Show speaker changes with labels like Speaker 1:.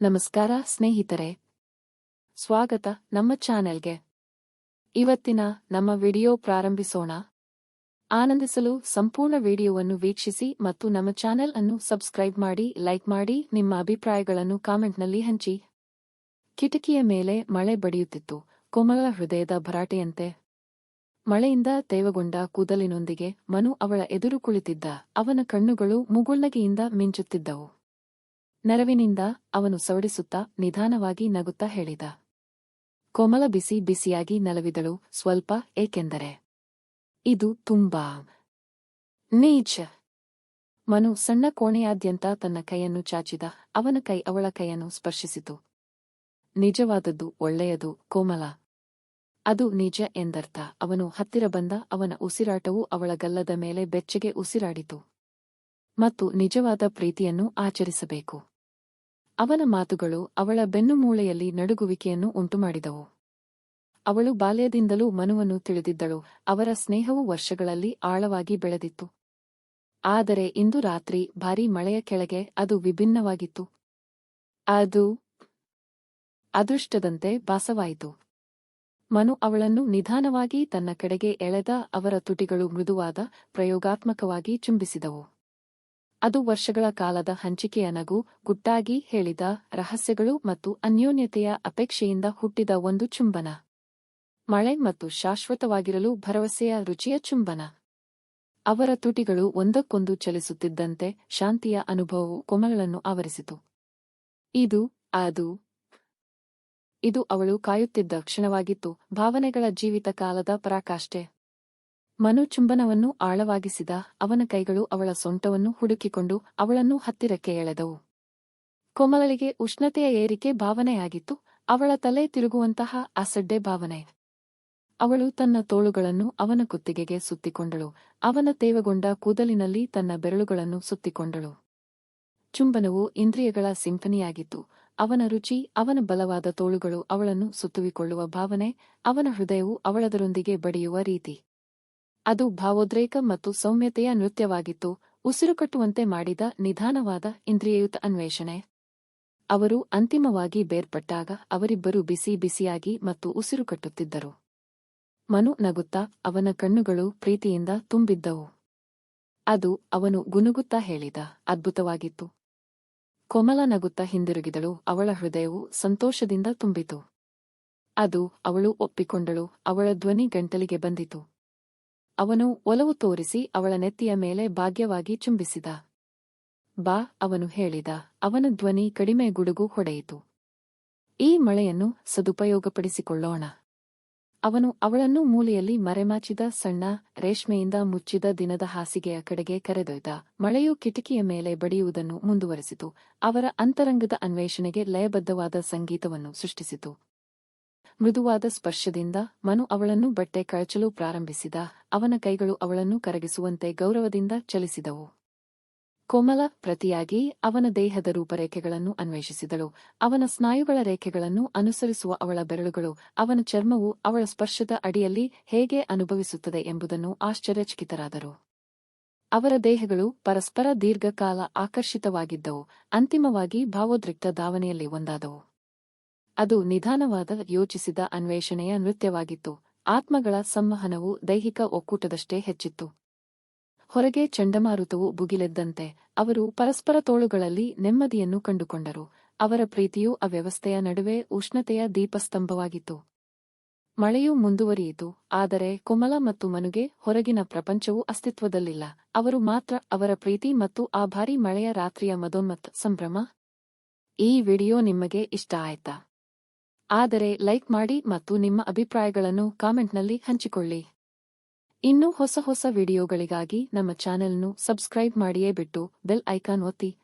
Speaker 1: ನಮಸ್ಕಾರ ಸ್ನೇಹಿತರೆ, ಸ್ವಾಗತ ನಮ್ಮ ಚಾನೆಲ್ಗೆ. ಇವತ್ತಿನ ನಮ್ಮ ವಿಡಿಯೋ ಪ್ರಾರಂಭಿಸೋಣ. ಆನಂದಿಸಲು ಸಂಪೂರ್ಣ ವಿಡಿಯೋವನ್ನು ವೀಕ್ಷಿಸಿ ಮತ್ತು ನಮ್ಮ ಚಾನೆಲ್ ಅನ್ನು ಸಬ್ಸ್ಕ್ರೈಬ್ ಮಾಡಿ, ಲೈಕ್ ಮಾಡಿ, ನಿಮ್ಮ ಅಭಿಪ್ರಾಯಗಳನ್ನು ಕಾಮೆಂಟ್ನಲ್ಲಿ ಹಂಚಿ. ಕಿಟಕಿಯ ಮೇಲೆ ಮಳೆ ಬಡಿಯುತ್ತಿತ್ತು, ಕೋಮಲ ಹೃದಯದ ಭರಾಟೆಯಂತೆ. ಮಳೆಯಿಂದ ತೇವಗೊಂಡ ಕೂದಲಿನೊಂದಿಗೆ ಮನು ಅವಳ ಎದುರು ಕುಳಿತಿದ್ದ. ಅವನ ಕಣ್ಣುಗಳು ಮುಗುಳ್ನಗೆಯಿಂದ ಮಿಂಚುತ್ತಿದ್ದವು. ನೆರವಿನಿಂದ ಅವನು ಸವಡಿಸುತ್ತಾ ನಿಧಾನವಾಗಿ ನಗುತ್ತಾ ಹೇಳಿದ. ಕೋಮಲ ಬಿಸಿ ಬಿಸಿಯಾಗಿ ನಲವಿದಳು. ಸ್ವಲ್ಪ, ಏಕೆಂದರೆ ಇದು ತುಂಬಾ ನೀಚ. ಮನು ಸಣ್ಣ ಕೋಣೆಯಾದ್ಯಂತ ತನ್ನ ಕೈಯನ್ನು ಚಾಚಿದ. ಅವನ ಕೈ ಅವಳ ಕೈಯನ್ನು ಸ್ಪರ್ಶಿಸಿತು. ನಿಜವಾದದ್ದು ಒಳ್ಳೆಯದು ಕೋಮಲ. ಅದು ನಿಜ ಎಂದರ್ಥ. ಅವನು ಹತ್ತಿರ ಬಂದ. ಅವನ ಉಸಿರಾಟವು ಅವಳ ಗಲ್ಲದ ಮೇಲೆ ಬೆಚ್ಚಗೆ ಉಸಿರಾಡಿತು. ಮತ್ತು ನಿಜವಾದ ಪ್ರೀತಿಯನ್ನು ಆಚರಿಸಬೇಕು. ಅವನ ಮಾತುಗಳು ಅವಳ ಬೆನ್ನುಮೂಳೆಯಲ್ಲಿ ನಡುಗುವಿಕೆಯನ್ನು ಉಂಟುಮಾಡಿದವು. ಅವಳು ಬಾಲ್ಯದಿಂದಲೂ ಮನುವನ್ನು ತಿಳಿದಿದ್ದಳು. ಅವರ ಸ್ನೇಹವು ವರ್ಷಗಳಲ್ಲಿ ಆಳವಾಗಿ ಬೆಳೆದಿತ್ತು. ಆದರೆ ಇಂದು ರಾತ್ರಿ ಭಾರೀ ಮಳೆಯ ಕೆಳಗೆ ಅದು ವಿಭಿನ್ನವಾಗಿತ್ತು. ಅದು ಅದೃಷ್ಟದಂತೆ ಭಾಸವಾಯಿತು. ಮನು ಅವಳನ್ನು ನಿಧಾನವಾಗಿ ತನ್ನ ಕಡೆಗೆ ಎಳೆದ. ಅವರ ತುಟಿಗಳು ಮೃದುವಾದ, ಪ್ರಯೋಗಾತ್ಮಕವಾಗಿ ಚುಂಬಿಸಿದವು. ಅದು ವರ್ಷಗಳ ಕಾಲದ ಹಂಚಿಕೆಯ ನಗು, ಗುಟ್ಟಾಗಿ ಹೇಳಿದ ರಹಸ್ಯಗಳು ಮತ್ತು ಅನ್ಯೋನ್ಯತೆಯ ಅಪೇಕ್ಷೆಯಿಂದ ಹುಟ್ಟಿದ ಒಂದು ಚುಂಬನ. ಮಳೆ ಮತ್ತು ಶಾಶ್ವತವಾಗಿರಲು ಭರವಸೆಯ ರುಚಿಯ ಚುಂಬನ. ಅವರ ತುಟಿಗಳು ಒಂದಕ್ಕೊಂದು ಚಲಿಸುತ್ತಿದ್ದಂತೆ ಶಾಂತಿಯ ಅನುಭವವು ಕೋಮಲಳನ್ನು ಆವರಿಸಿತು. ಇದು ಅವಳು ಕಾಯುತ್ತಿದ್ದ ಕ್ಷಣವಾಗಿತ್ತು, ಭಾವನೆಗಳ ಜೀವಿತ ಕಾಲದ ಪರಾಕಾಷ್ಠೆ. ಮನು ಚುಂಬನವನ್ನು ಆಳವಾಗಿಸಿದ. ಅವನ ಕೈಗಳು ಅವಳ ಸೊಂಟವನ್ನು ಹುಡುಕಿಕೊಂಡು ಅವಳನ್ನು ಹತ್ತಿರಕ್ಕೆ ಎಳೆದವು. ಕೋಮಲಳಿಗೆ ಉಷ್ಣತೆಯ ಏರಿಕೆ ಭಾವನೆಯಾಗಿತ್ತು, ಅವಳ ತಲೆ ತಿರುಗುವಂತಹ ಅಸಡ್ಡೆ ಭಾವನೆ. ಅವಳು ತನ್ನ ತೋಳುಗಳನ್ನು ಅವನ ಕುತ್ತಿಗೆಗೆ ಸುತ್ತಿಕೊಂಡಳು. ಅವನ ತೇವಗೊಂಡ ಕೂದಲಿನಲ್ಲಿ ತನ್ನ ಬೆರಳುಗಳನ್ನು ಸುತ್ತಿಕೊಂಡಳು. ಚುಂಬನವು ಇಂದ್ರಿಯಗಳ ಸಿಂಫನಿಯಾಗಿತ್ತು. ಅವನ ರುಚಿ, ಅವನ ಬಲವಾದ ತೋಳುಗಳು, ಅವಳನ್ನು ಸುತ್ತುವಿಕೊಳ್ಳುವ ಭಾವನೆ, ಅವನ ಹೃದಯವು ಅವಳದರೊಂದಿಗೆ ಬಡಿಯುವ ರೀತಿ. ಅದು ಭಾವೋದ್ರೇಕ ಮತ್ತು ಸೌಮ್ಯತೆಯ ನೃತ್ಯವಾಗಿತ್ತು, ಉಸಿರುಕಟ್ಟುವಂತೆ ಮಾಡಿದ ನಿಧಾನವಾದ ಇಂದ್ರಿಯಯುತ ಅನ್ವೇಷಣೆ. ಅವರು ಅಂತಿಮವಾಗಿ ಬೇರ್ಪಟ್ಟಾಗ ಅವರಿಬ್ಬರೂ ಬಿಸಿ ಬಿಸಿಯಾಗಿ ಮತ್ತು ಉಸಿರುಕಟ್ಟುತ್ತಿದ್ದರು. ಮನು ನಗುತ್ತಾ, ಅವನ ಕಣ್ಣುಗಳು ಪ್ರೀತಿಯಿಂದ ತುಂಬಿದ್ದವು. ಅದು ಅವನು ಗುನುಗುತ್ತಾ ಹೇಳಿದ, ಅದ್ಭುತವಾಗಿತ್ತು. ಕೋಮಲ ನಗುತ್ತಾ ಹಿಂದಿರುಗಿದಳು. ಅವಳ ಹೃದಯವು ಸಂತೋಷದಿಂದ ತುಂಬಿತು. ಅವಳು ಒಪ್ಪಿಕೊಂಡಳು. ಅವಳ ಧ್ವನಿ ಗಂಟಲಿಗೆ ಬಂದಿತು. ಅವನು ಒಲವು ತೋರಿಸಿ ಅವಳ ನೆತ್ತಿಯ ಮೇಲೆ ಭಾಗ್ಯವಾಗಿ ಚುಂಬಿಸಿದ. ಬಾ, ಅವನು ಹೇಳಿದ. ಅವನ ಧ್ವನಿ ಕಡಿಮೆ ಗುಡುಗು ಹೊಡೆಯಿತು. ಈ ಮಳೆಯನ್ನು ಸದುಪಯೋಗಪಡಿಸಿಕೊಳ್ಳೋಣ. ಅವನು ಅವಳನ್ನು ಮೂಲೆಯಲ್ಲಿ ಮರೆಮಾಚಿದ ಸಣ್ಣ, ರೇಷ್ಮೆಯಿಂದ ಮುಚ್ಚಿದ ದಿನದ ಹಾಸಿಗೆಯ ಕಡೆಗೆ ಕರೆದೊಯ್ದ. ಮಳೆಯು ಕಿಟಕಿಯ ಮೇಲೆ ಬಡಿಯುವುದನ್ನು ಮುಂದುವರೆಸಿತು. ಅವರ ಅಂತರಂಗದ ಅನ್ವೇಷಣೆಗೆ ಲಯಬದ್ಧವಾದ ಸಂಗೀತವನ್ನು ಸೃಷ್ಟಿಸಿತು. ಮೃದುವಾದ ಸ್ಪರ್ಶದಿಂದ ಮನು ಅವಳನ್ನು ಬಟ್ಟೆ ಕಳಚಲು ಪ್ರಾರಂಭಿಸಿದ. ಅವನ ಕೈಗಳು ಅವಳನ್ನು ಕರಗಿಸುವಂತೆ ಗೌರವದಿಂದ ಚಲಿಸಿದವು. ಕೋಮಲ ಪ್ರತಿಯಾಗಿ ಅವನ ದೇಹದ ರೂಪರೇಖೆಗಳನ್ನು ಅನ್ವೇಷಿಸಿದಳು. ಅವನ ಸ್ನಾಯುಗಳ ರೇಖೆಗಳನ್ನು ಅನುಸರಿಸುವ ಅವಳ ಬೆರಳುಗಳು, ಅವನ ಚರ್ಮವು ಅವಳ ಸ್ಪರ್ಶದ ಅಡಿಯಲ್ಲಿ ಹೇಗೆ ಅನುಭವಿಸುತ್ತದೆ ಎಂಬುದನ್ನು ಆಶ್ಚರ್ಯಚಕಿತರಾದರು. ಅವರ ದೇಹಗಳು ಪರಸ್ಪರ ದೀರ್ಘಕಾಲ ಆಕರ್ಷಿತವಾಗಿದ್ದವು, ಅಂತಿಮವಾಗಿ ಭಾವೋದ್ರಿಕ್ತ ಧಾವನೆಯಲ್ಲಿ ಒಂದಾದವು. ಅದು ನಿಧಾನವಾದ, ಯೋಚಿಸಿದ ಅನ್ವೇಷಣೆಯ ನೃತ್ಯವಾಗಿತ್ತು. ಆತ್ಮಗಳ ಸಂವಹನವು ದೈಹಿಕ ಒಕ್ಕೂಟದಷ್ಟೇ ಹೆಚ್ಚಿತ್ತು. ಹೊರಗೆ ಚಂಡಮಾರುತವು ಭುಗಿಲೆದ್ದಂತೆ ಅವರು ಪರಸ್ಪರ ತೋಳುಗಳಲ್ಲಿ ನೆಮ್ಮದಿಯನ್ನು ಕಂಡುಕೊಂಡರು. ಅವರ ಪ್ರೀತಿಯು ಅವ್ಯವಸ್ಥೆಯ ನಡುವೆ ಉಷ್ಣತೆಯ ದೀಪಸ್ತಂಭವಾಗಿತ್ತು. ಮಳೆಯು ಮುಂದುವರಿಯಿತು, ಆದರೆ ಕೋಮಲ ಮತ್ತು ಮನುಗೆ ಹೊರಗಿನ ಪ್ರಪಂಚವು ಅಸ್ತಿತ್ವದಲ್ಲಿಲ್ಲ. ಅವರು ಮಾತ್ರ, ಅವರ ಪ್ರೀತಿ ಮತ್ತು ಆ ಭಾರೀ ಮಳೆಯ ರಾತ್ರಿಯ ಮದೋನ್ಮತ್ತ ಸಂಭ್ರಮ. ಈ ವಿಡಿಯೋ ನಿಮಗೆ ಇಷ್ಟ ಆಯ್ತಾ? ಆದರೆ ಲೈಕ್ ಮಾಡಿ ಮತ್ತು ನಿಮ್ಮ ಅಭಿಪ್ರಾಯಗಳನ್ನು ಕಾಮೆಂಟ್ನಲ್ಲಿ ಹಂಚಿಕೊಳ್ಳಿ. ಇನ್ನೂ ಹೊಸ ವಿಡಿಯೋಗಳಿಗಾಗಿ ನಮ್ಮ ಚಾನೆಲ್ನ್ನು ಸಬ್ಸ್ಕ್ರೈಬ್ ಮಾಡಿಯೇ ಬಿಟ್ಟು ಬೆಲ್ ಐಕಾನ್ ಒತ್ತಿ.